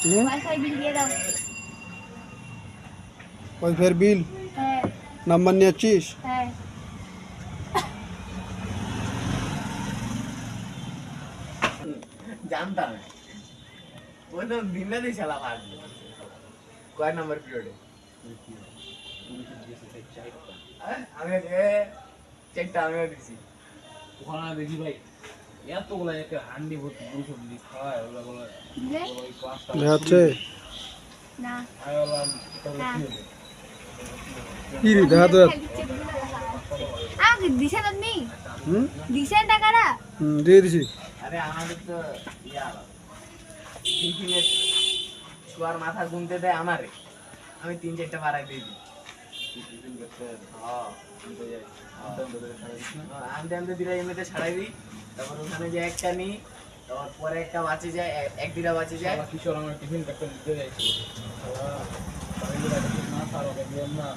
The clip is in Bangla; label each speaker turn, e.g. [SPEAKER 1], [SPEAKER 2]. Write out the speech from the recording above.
[SPEAKER 1] ওয়াইফাই বিল দিয়ে দাও।
[SPEAKER 2] ওয়াইফাই বিল
[SPEAKER 1] হ্যাঁ
[SPEAKER 2] নাম্বার নিয়েছিস?
[SPEAKER 1] হ্যাঁ
[SPEAKER 3] জানতাম বলতো দিনে দিই শালা ভাগ কয় নাম্বার পিরিয়ডে আমি চেকটা আমিও দিছি
[SPEAKER 4] ওখানে দেখি ভাই এতগুলা একটা হান্ডি ভর্তি দুশো দিস খাওয়ায় ওগুলা বলে
[SPEAKER 1] দিলে
[SPEAKER 4] ওই ক্লাসটা
[SPEAKER 2] দেখাচ্ছে
[SPEAKER 1] না
[SPEAKER 4] আমি বললাম এটা বলে
[SPEAKER 1] না।
[SPEAKER 4] কি হলো
[SPEAKER 2] কি রে দেখা তো
[SPEAKER 1] আমাকে দিছেন আপনি?
[SPEAKER 2] হুম
[SPEAKER 1] দিছেন টাকাটা?
[SPEAKER 2] দিয়ে দিছি।
[SPEAKER 3] আরে আমাদের তো ইয়া টিফিনের ছোয়ার মাথা গুনতে দেয় আমারে আমি 3-4টা বাড়াই দিয়ে দিই
[SPEAKER 4] টিফিন করতে
[SPEAKER 3] হ্যাঁ
[SPEAKER 4] আনতে যাই
[SPEAKER 3] আনতে আনতে দিলে এমনিতে ছাড়াই দিই তারপর ওখানে যে একটা নিই তারপর পরে একটা বাঁচে যায় এক দুটা বাঁচে যায়
[SPEAKER 4] কিশোর আমার টিফিন প্যাকটা দিতে যাইছিল না স্যার ওকে দিলাম না